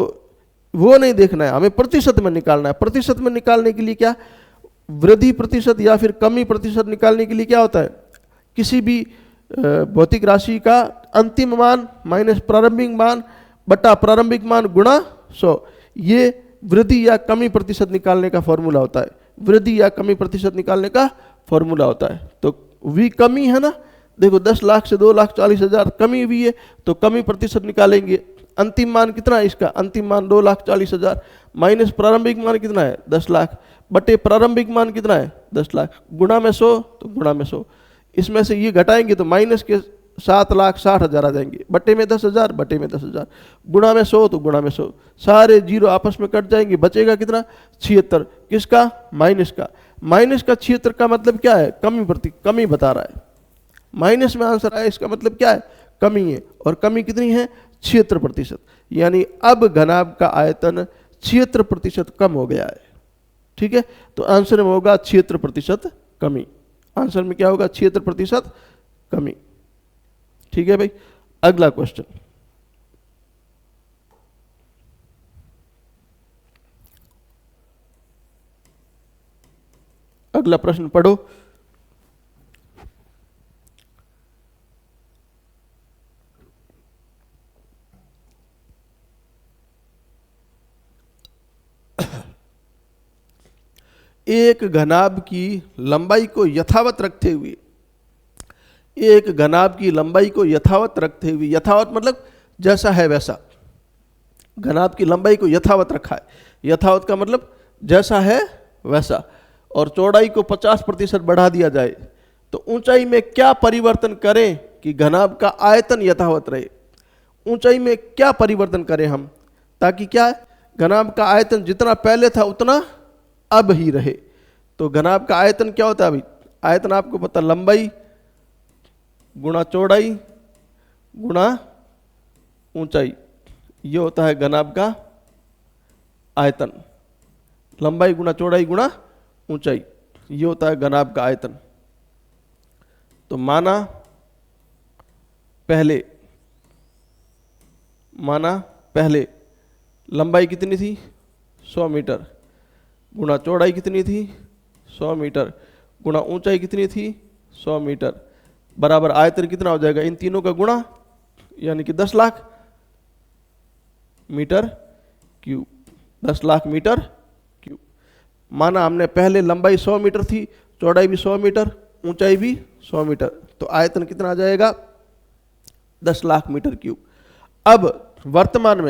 वो नहीं देखना है, हमें प्रतिशत में निकालना है। प्रतिशत में निकालने के लिए क्या, वृद्धि प्रतिशत या फिर कमी प्रतिशत निकालने के लिए क्या होता है, किसी भी भौतिक राशि का अंतिम मान माइनस प्रारंभिक मान बटा प्रारंभिक मान गुणा 100, ये वृद्धि या कमी प्रतिशत निकालने का फॉर्मूला होता है। वृद्धि या कमी प्रतिशत निकालने का फॉर्मूला होता है। तो वी कमी है ना, देखो 10 लाख से 2,40,000 कमी हुई है, तो कमी प्रतिशत निकालेंगे। अंतिम मान कितना है इसका, अंतिम मान 2,40,000 माइनस प्रारंभिक मान कितना है 10 लाख बटे प्रारंभिक मान कितना है 10 लाख, गुणा में 100 तो गुणा में 100। इसमें से ये घटाएंगे तो माइनस के 7,60,000 आ जाएंगे, बटे में 10,000 बटे में 10,000, गुणा में 100 तो गुणा में 100, सारे जीरो आपस में कट जाएंगे, बचेगा कितना 76। किसका, माइनस का। माइनस का 76 का मतलब क्या है, कमी बता रहा है। माइनस में आंसर आया इसका मतलब क्या है, कमी है, और कमी कितनी है 76%। यानी अब घनाभ का आयतन 76% कम हो गया है, ठीक है। तो आंसर में होगा 76% कमी, आंसर में क्या होगा 76% कमी, ठीक है भाई। अगला क्वेश्चन, अगला प्रश्न पढ़ो। एक घनाभ की लंबाई को यथावत रखते हुए, एक घनाभ की लंबाई को यथावत रखते हुए, यथावत मतलब जैसा है वैसा, घनाभ की लंबाई को यथावत रखा है, यथावत का मतलब जैसा है वैसा, और चौड़ाई को 50% बढ़ा दिया जाए, तो ऊंचाई में क्या परिवर्तन करें कि घनाभ का आयतन यथावत रहे। ऊंचाई में क्या परिवर्तन करें हम, ताकि क्या घनाभ का आयतन जितना पहले था उतना अब ही रहे। तो घनाभ का आयतन क्या होता है अभी, आयतन आपको पता, लंबाई गुणा चौड़ाई गुणा ऊंचाई, ये होता है घनाभ का आयतन। लंबाई गुणा चौड़ाई गुणा ऊंचाई, ये होता है घनाभ का आयतन। तो माना पहले लंबाई कितनी थी 100 मीटर, गुणा चौड़ाई कितनी थी 100 मीटर, गुणा ऊंचाई कितनी थी 100 मीटर, बराबर आयतन कितना हो जाएगा, इन तीनों का गुणा, यानी कि 10 lakh metre cube, 10 lakh metre cube. माना हमने पहले लंबाई 100 मीटर थी, चौड़ाई भी 100 मीटर, ऊंचाई भी 100 मीटर, तो आयतन कितना आ जाएगा 10 लाख मीटर क्यूब। अब वर्तमान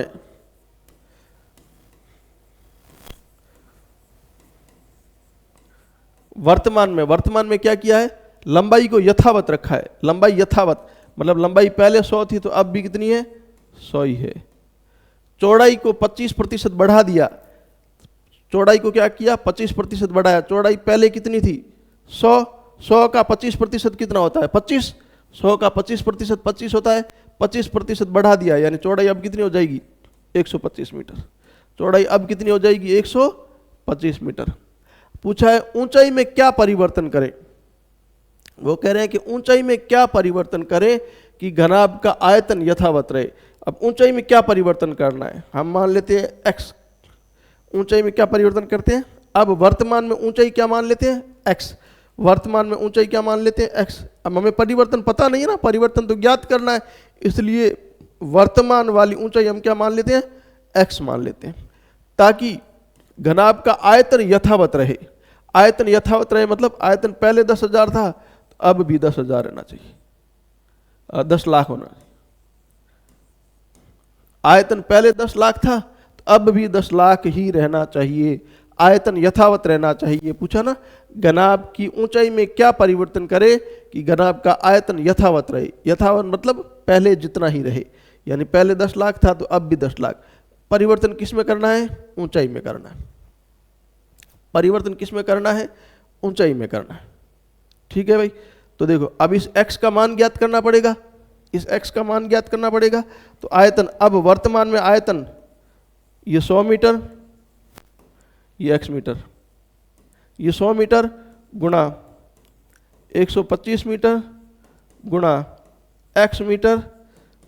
में क्या किया है, लंबाई को यथावत रखा है। लंबाई यथावत मतलब लंबाई पहले 100 थी तो अब भी कितनी है 100 ही है। चौड़ाई को 25% बढ़ा दिया, चौड़ाई को क्या किया 25% बढ़ाया। चौड़ाई पहले कितनी थी 100 का 25% कितना होता है 25, 100 का 25% 25 होता है, 25% बढ़ा दिया, यानी चौड़ाई अब कितनी हो जाएगी 125 मीटर। चौड़ाई अब कितनी हो जाएगी 125 मीटर। पूछा है ऊंचाई में क्या परिवर्तन करें, वो कह रहे हैं कि ऊंचाई में क्या परिवर्तन करें कि घनाभ का आयतन यथावत रहे। अब ऊंचाई में क्या परिवर्तन करना है, हम मान लेते हैं x। ऊंचाई में क्या परिवर्तन करते हैं, अब वर्तमान में ऊंचाई क्या मान लेते हैं x, वर्तमान में ऊंचाई क्या मान लेते हैं x। अब हमें परिवर्तन पता नहीं है ना, परिवर्तन तो ज्ञात करना है, इसलिए वर्तमान वाली ऊंचाई हम क्या मान लेते हैं x मान लेते हैं, ताकि घनाभ का आयतन यथावत रहे। आयतन यथावत रहे मतलब आयतन पहले 10,000 था, अब भी 10,000 रहना चाहिए, 10 लाख होना चाहिए। आयतन पहले 10 लाख था तो अब भी 10 लाख ही रहना चाहिए, आयतन यथावत रहना चाहिए। पूछा ना, घनाभ की ऊंचाई में क्या परिवर्तन करे कि घनाभ का आयतन यथावत रहे। यथावत मतलब पहले जितना ही रहे, यानी पहले 10 लाख था तो अब भी 10 लाख। परिवर्तन किस में करना है? ऊंचाई में करना है। परिवर्तन किस में करना है? ऊंचाई में करना है। ठीक है भाई। तो देखो अब इस x का मान ज्ञात करना पड़ेगा, इस x का मान ज्ञात करना पड़ेगा। तो आयतन, अब वर्तमान में आयतन ये 100 मीटर, ये x मीटर, ये 100 मीटर गुणा 125 मीटर गुणा x मीटर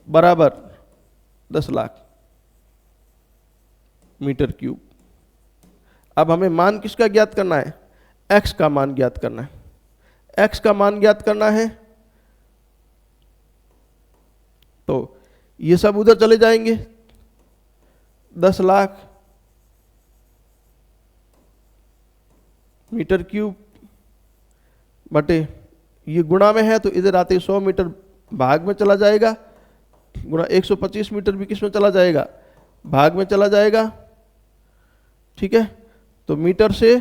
बराबर 10 लाख मीटर क्यूब। अब हमें मान किसका ज्ञात करना है? x का मान ज्ञात करना है। x का मान ज्ञात करना है तो ये सब उधर चले जाएंगे, 10 लाख मीटर क्यूब बटे ये गुणा में है तो इधर आते 100 मीटर भाग में चला जाएगा, गुणा 125 मीटर भी किस में चला जाएगा? भाग में चला जाएगा। ठीक है। तो मीटर से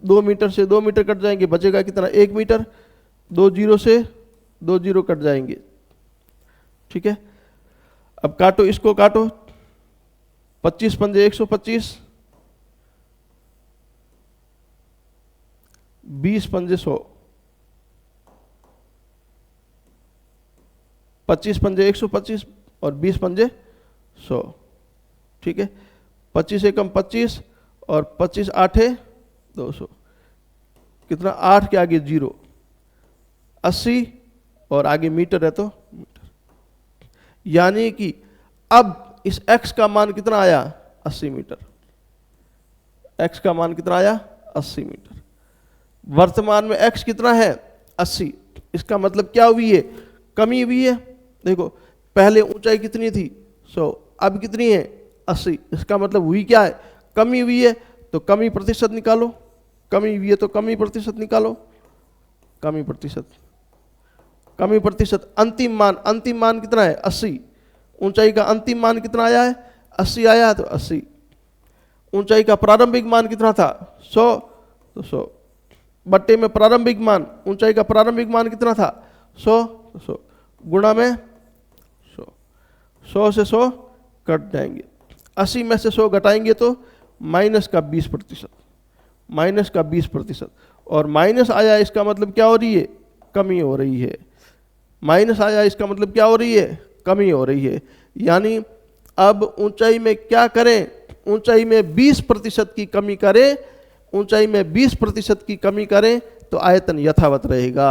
2 मीटर से 2 मीटर कट जाएंगे, बचेगा कितना? 1 मीटर। 2 जीरो से 2 जीरो कट जाएंगे। ठीक है। अब काटो, इसको काटो, 25 पंजे 125, 20 पंजे 100, 25 पंजे 125 और 20 पंजे 100। ठीक है। 25 एकम 25 और 25 आठे 200, कितना? 8 के आगे 0, 80 और आगे मीटर है तो मीटर। यानी कि अब इस x का मान कितना आया? 80 मीटर। x का मान कितना आया? 80 मीटर। वर्तमान में x कितना है? 80। इसका मतलब क्या हुई है? कमी हुई है। देखो पहले ऊंचाई कितनी थी? 100, अब कितनी है? 80। इसका मतलब हुई क्या है? कमी हुई है। तो कमी प्रतिशत निकालो, कमी हुई है तो कमी प्रतिशत निकालो, कमी प्रतिशत, कमी प्रतिशत। अंतिम मान कितना है? 80। ऊंचाई का अंतिम मान कितना आया है? 80 आया है तो 80। ऊंचाई का प्रारंभिक मान कितना था? 100, तो 100 बट्टे में प्रारंभिक मान, ऊंचाई का प्रारंभिक मान कितना था? 100, तो 100 गुणा में 100। 100 से 100 कट जाएंगे, 80 में से 100 घटाएंगे तो माइनस का 20%, माइनस का 20%। और माइनस आया इसका मतलब क्या हो रही है? कमी हो रही है। माइनस आया इसका मतलब क्या हो रही है? कमी हो रही है। यानी अब ऊंचाई में क्या करें? ऊंचाई में 20% की कमी करें, ऊंचाई में 20% की कमी करें तो आयतन यथावत रहेगा।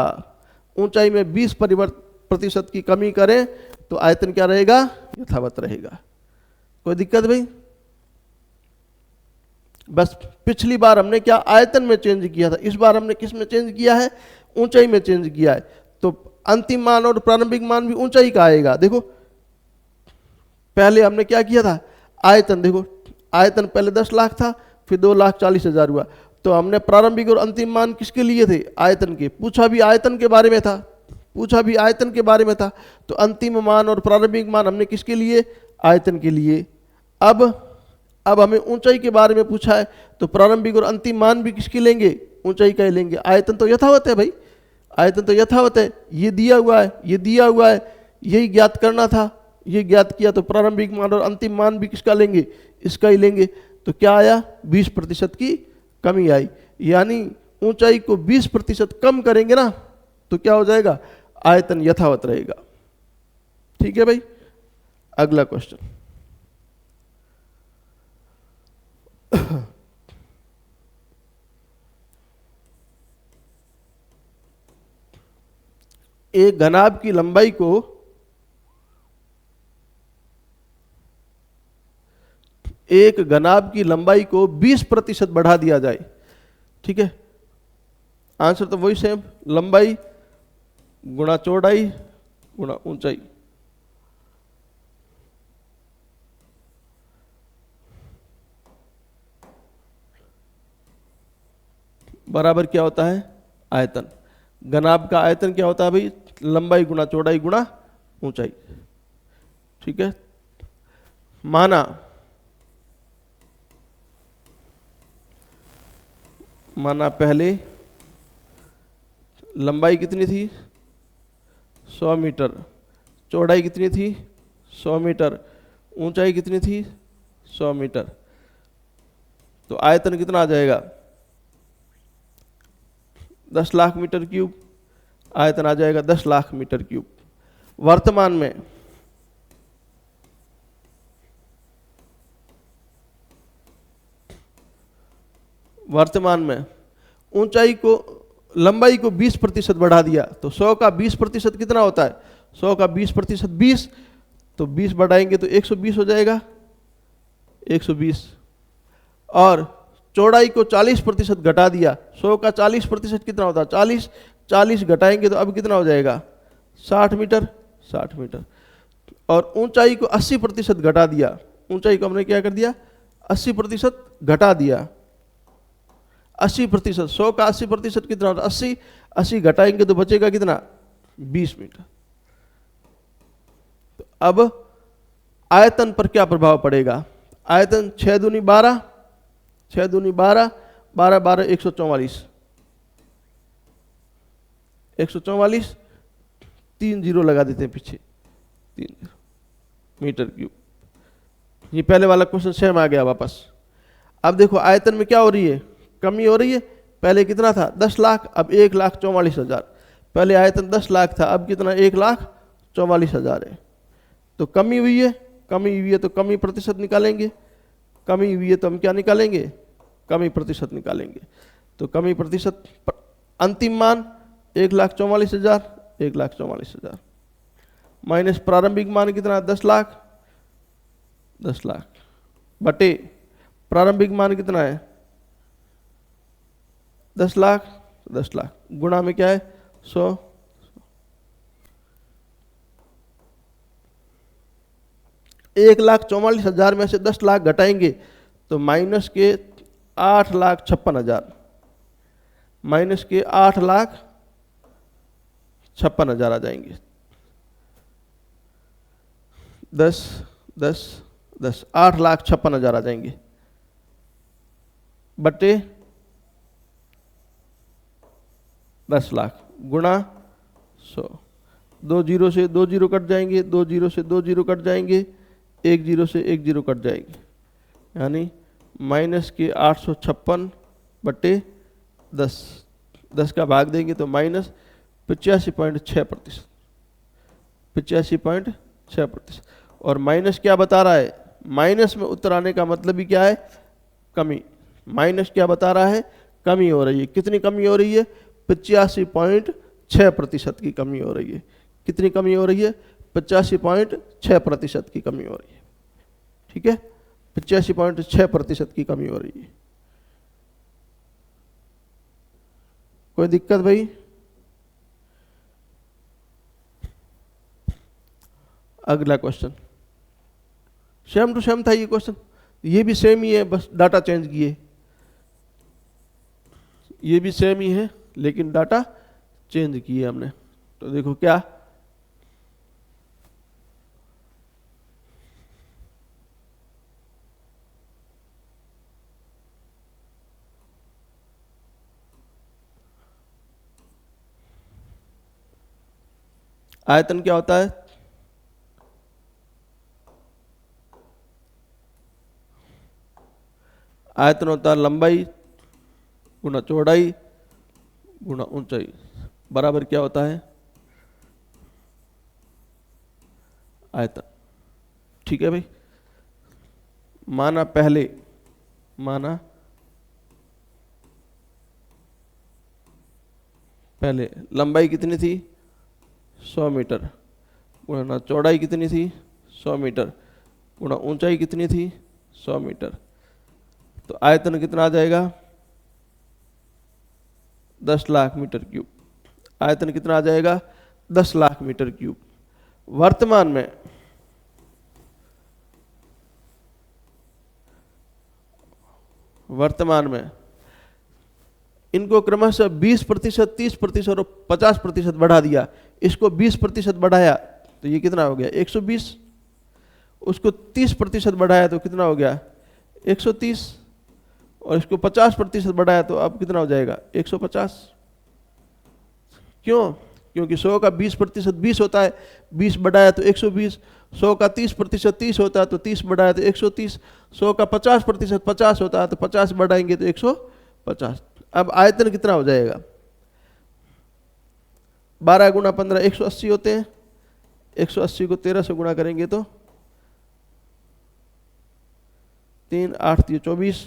ऊंचाई में 20% की कमी करें तो आयतन क्या रहेगा? यथावत रहेगा। कोई दिक्कत भाई? बस पिछली बार हमने क्या आयतन में चेंज किया था, इस बार हमने किस में चेंज किया है? ऊंचाई में चेंज किया है। तो अंतिम मान और प्रारंभिक मान भी ऊंचाई का आएगा। देखो पहले हमने क्या किया था? आयतन, देखो आयतन पहले 10 लाख था, फिर 2,40,000 हुआ। तो हमने प्रारंभिक और अंतिम मान किसके लिए थे? आयतन के। पूछा भी आयतन के बारे में था, पूछा भी आयतन के बारे में था। तो अंतिम मान और प्रारंभिक मान हमने किसके लिए? आयतन के लिए। अब हमें ऊंचाई के बारे में पूछा है तो प्रारंभिक और अंतिम मान भी किसके लेंगे? ऊंचाई का ही लेंगे। आयतन तो यथावत है भाई, आयतन तो यथावत है। ये दिया हुआ है, ये दिया हुआ है, यही ज्ञात करना था, ये ज्ञात किया। तो प्रारंभिक मान और अंतिम मान भी किसका लेंगे? इसका ही लेंगे। तो क्या आया? 20% की कमी आई। यानी ऊंचाई को 20% कम करेंगे ना तो क्या हो जाएगा? आयतन यथावत रहेगा। ठीक है भाई। अगला क्वेश्चन, एक घनाभ की लंबाई को एक घनाभ की लंबाई को 20% बढ़ा दिया जाए। ठीक है, आंसर तो वही सेम, लंबाई गुणा चौड़ाई गुणा ऊंचाई। बराबर क्या होता है? आयतन। घनाभ का आयतन क्या होता है भाई? लंबाई गुणा चौड़ाई गुणा ऊंचाई। ठीक है। माना माना पहले लंबाई कितनी थी 100 मीटर, चौड़ाई कितनी थी 100 मीटर, ऊंचाई कितनी थी 100 मीटर, तो आयतन कितना आ जाएगा 10 लाख मीटर क्यूब, आयतन आ जाएगा 10 लाख मीटर क्यूब। वर्तमान में ऊंचाई को लंबाई को 20% बढ़ा दिया, तो 100 का 20% कितना होता है 100 का 20% 20, तो 20 बढ़ाएंगे तो 120 हो जाएगा 120। और चौड़ाई को 40% घटा दिया, 100 का 40% कितना होता है 40, 40 घटाएंगे तो अब कितना हो जाएगा 60 मीटर 60 मीटर। और ऊंचाई को 80% घटा दिया, ऊंचाई को हमने क्या कर दिया 80% घटा दिया, 80%, 100 का 80% कितना होता है 80, 80 घटाएंगे तो बचेगा कितना 20 मीटर। तो अब आयतन पर क्या प्रभाव पड़ेगा, आयतन 6 दूनी 12, 6 दूनी 12, 12 12 144, 144, 3 जीरो लगा देते हैं पीछे, 3 जीरो मीटर क्यूब। ये पहले वाला क्वेश्चन सेम आ गया वापस। अब देखो आयतन में क्या हो रही है, कमी हो रही है। पहले कितना था 10 लाख, अब 1,44,000। पहले आयतन 10 लाख था, अब कितना 1,44,000 है। तो कमी हुई है, कमी हुई है तो कमी प्रतिशत निकालेंगे, कमी हुई है तो हम क्या निकालेंगे कमी प्रतिशत निकालेंगे। तो कमी प्रतिशत अंतिम मान 1,44,000, 1,44,000 माइनस प्रारंभिक मान कितना 10 लाख, 10 लाख बटे प्रारंभिक मान कितना है 10 लाख, 10 लाख गुणा में क्या है 100। 1,44,000 में से 10 लाख घटाएंगे तो माइनस के 8,56,000, माइनस के 8,56,000 आ जाएंगे। 10 10 10 8,56,000 आ जाएंगे बटे 10 लाख गुणा 100। 2 जीरो से 2 जीरो कट जाएंगे, 2 जीरो से 2 जीरो कट जाएंगे, 1 जीरो से 1 जीरो कट जाएंगे, यानी माइनस के 856 बटे 10, 10 का भाग देंगे तो माइनस 85.6%, 85.6%। और माइनस क्या बता रहा है, माइनस में उत्तर आने का मतलब ही क्या है कमी। माइनस क्या बता रहा है कमी हो रही है। कितनी कमी हो रही है 85.6% की कमी हो रही है। कितनी कमी हो रही है 85.6% की कमी हो रही है। ठीक है 85.6% की कमी हो रही है। कोई दिक्कत भाई? अगला क्वेश्चन सेम टू सेम था ये क्वेश्चन, ये भी सेम ही है, बस डाटा चेंज किए। ये भी सेम ही है लेकिन डाटा चेंज किए हमने। तो देखो क्या, आयतन क्या होता है आयतन होता है लंबाई गुना चौड़ाई गुना ऊंचाई बराबर क्या होता है आयतन। ठीक है भाई, माना पहले लंबाई कितनी थी 100 मीटर गुना चौड़ाई कितनी थी 100 मीटर गुना ऊंचाई कितनी थी 100 मीटर, तो आयतन कितना आ जाएगा 10 लाख मीटर क्यूब। आयतन कितना आ जाएगा 10 लाख मीटर क्यूब। वर्तमान में इनको क्रमशः 20%, 30% और 50% बढ़ा दिया। इसको 20% बढ़ाया तो ये कितना हो गया 120, उसको 30% बढ़ाया तो कितना हो गया 130, और इसको 50% बढ़ाया तो अब कितना हो जाएगा 150। क्यों? क्योंकि 100 का 20% 20 होता है, 20 बढ़ाया तो 120। 100 का 30% 30 होता है तो 30 बढ़ाया तो 130। 100 का 50% 50 होता है तो 50 बढ़ाएंगे तो 150। अब आयतन कितना हो जाएगा? 12 गुणा 15 180 होते हैं। 180 को 13 से गुणा करेंगे तो 3 8 3 24,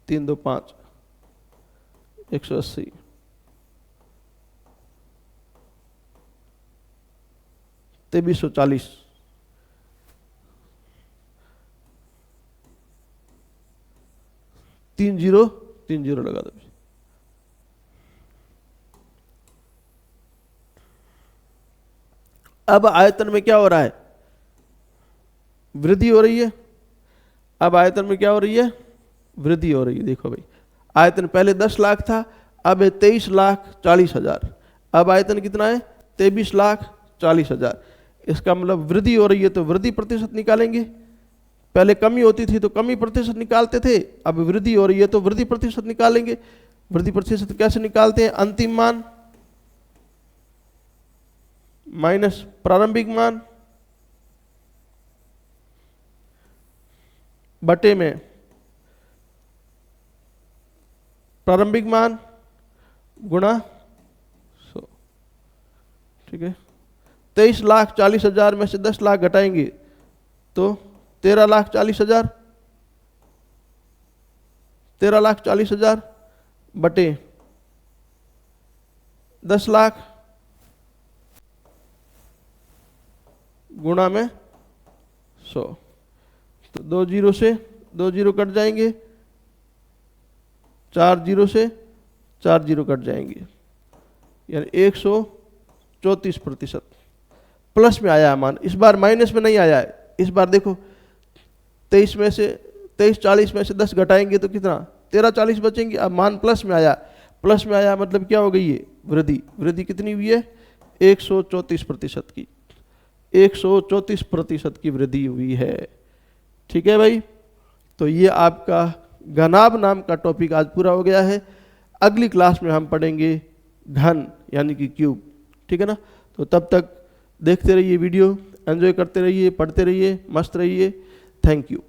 3 2 5, 180। 2340। तीन जीरो लगा दो। अब आयतन में क्या हो रहा है? वृद्धि हो रही है। अब आयतन में क्या हो रही है? वृद्धि हो रही है। देखो भाई, आयतन पहले 10 लाख था, अब है 23,40,000। अब आयतन कितना है? 23,40,000। इसका मतलब वृद्धि हो रही है तो वृद्धि प्रतिशत निकालेंगे। पहले कमी होती थी तो कमी प्रतिशत निकालते थे, अब वृद्धि हो रही है तो वृद्धि प्रतिशत निकालेंगे। वृद्धि प्रतिशत कैसे निकालते हैं? अंतिम मान माइनस प्रारंभिक मान बटे में प्रारंभिक मान गुणा 100। ठीक है, 23,40,000 में से 10 लाख घटाएंगे तो 13,40,000। 13,40,000 बटे 10 लाख गुणा में 100। तो 2 जीरो से 2 जीरो कट जाएंगे, 4 जीरो से 4 जीरो कट जाएंगे, यानी 134% प्लस में आया है मान। इस बार माइनस में नहीं आया है। इस बार देखो 23,40 में से 10 घटाएंगे तो कितना? 13,40 बचेंगे। अब मान प्लस में आया। प्लस में आया मतलब क्या हो गई? ये वृद्धि। वृद्धि कितनी हुई है? 134% की। 134% की वृद्धि हुई है। ठीक है भाई, तो ये आपका घनाभ नाम का टॉपिक आज पूरा हो गया है। अगली क्लास में हम पढ़ेंगे घन यानी कि क्यूब। ठीक है ना? तो तब तक देखते रहिए वीडियो, एंजॉय करते रहिए, पढ़ते रहिए, मस्त रहिए। Thank you.